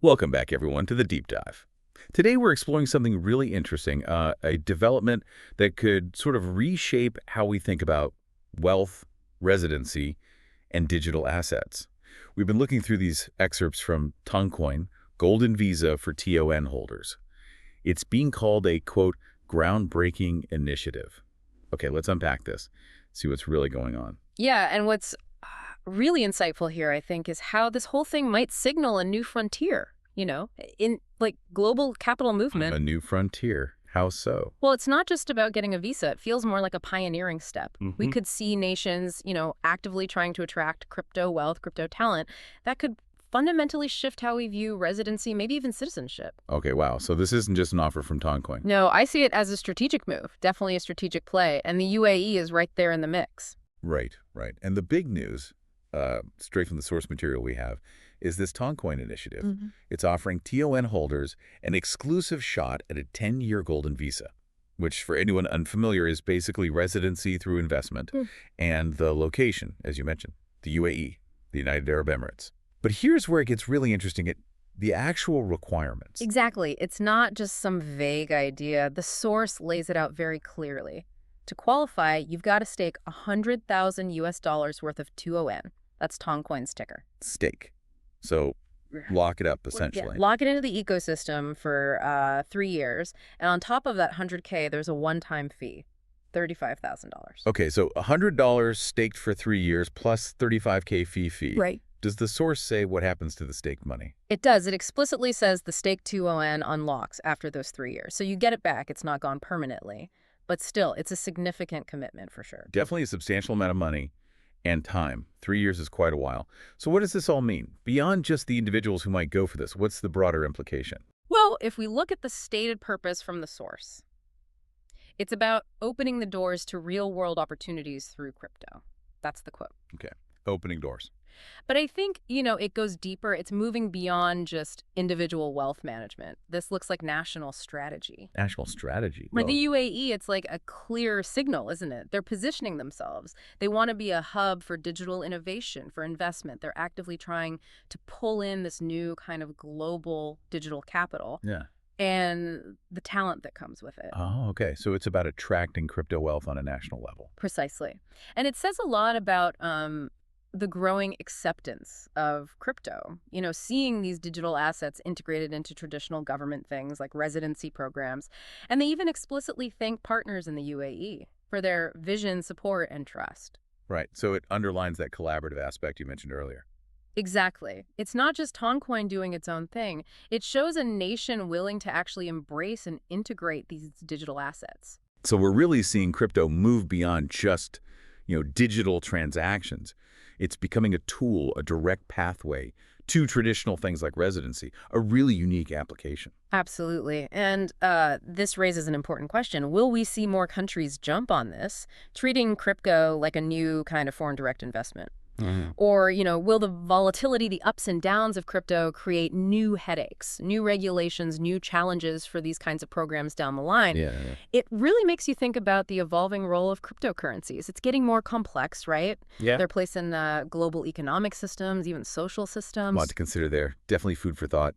Welcome back, everyone, to the Deep Dive. Today, we're exploring something really interesting, a development that could sort of reshape how we think about wealth, residency, and digital assets. We've been looking through these excerpts from Toncoin, Golden Visa for TON holders. It's being called a, quote, groundbreaking initiative. Okay, let's unpack this, see what's really going on. Yeah, and what's really insightful here, I think, is how this whole thing might signal a new frontier, in like global capital movement. A new frontier. How so? Well, it's not just about getting a visa. It feels more like a pioneering step. We hmm could see nations, actively trying to attract crypto wealth, crypto talent that could fundamentally shift how we view residency, maybe even citizenship. Okay, wow. So this isn't just an offer from Toncoin. No, I see it as a strategic move, definitely a strategic play, and the UAE is right there in the mix. Right, right. And the big news, straight from the source material we have, is this Toncoin initiative. It's offering TON holders an exclusive shot at a 10-year golden visa, which for anyone unfamiliar is basically residency through investment, and the location, as you mentioned, the UAE, the United Arab Emirates. But here's where it gets really interesting, the actual requirements. Exactly. It's not just some vague idea. The source lays it out very clearly. To qualify, you've got to stake 100,000 US dollars worth of 2ON. That's Toncoin's ticker. Stake. So lock it up, Yeah, essentially. lock it into the ecosystem for 3 years. And on top of that 100K, there's a one-time fee, $35,000. Okay, so $100 staked for 3 years plus 35K fee. Right. Does the source say what happens to the staked money? It does. It explicitly says the stake 2ON unlocks after those 3 years. So you get it back. It's not gone permanently. But still, it's a significant commitment for sure. Definitely a substantial amount of money and time. 3 years is quite a while. So what does this all mean? Beyond just the individuals who might go for this, what's the broader implication? Well, if we look at the stated purpose from the source, it's about opening the doors to real-world opportunities through crypto. That's the quote. Okay, opening doors. But I think, it goes deeper. It's moving beyond just individual wealth management. This looks like national strategy. National strategy. For the UAE, it's like a clear signal, isn't it? They're positioning themselves. They want to be a hub for digital innovation, for investment. They're actively trying to pull in this new kind of global digital capital Yeah. and the talent that comes with it. Oh, okay. So it's about attracting crypto wealth on a national level. Precisely. And it says a lot about the growing acceptance of crypto, seeing these digital assets integrated into traditional government things like residency programs. And they even explicitly thank partners in the UAE for their vision, support, and trust. Right. So it underlines that collaborative aspect you mentioned earlier. Exactly. It's not just Toncoin doing its own thing. It shows a nation willing to actually embrace and integrate these digital assets. So we're really seeing crypto move beyond just, digital transactions. It's becoming a tool, a direct pathway to traditional things like residency, a really unique application. Absolutely. And this raises an important question. Will we see more countries jump on this, treating crypto like a new kind of foreign direct investment? Or, will the volatility, the ups and downs of crypto create new headaches, new regulations, new challenges for these kinds of programs down the line? Yeah. It really makes you think about the evolving role of cryptocurrencies. It's getting more complex, right? Yeah. Their place in global economic systems, even social A systems. lot to consider there. Definitely food for thought.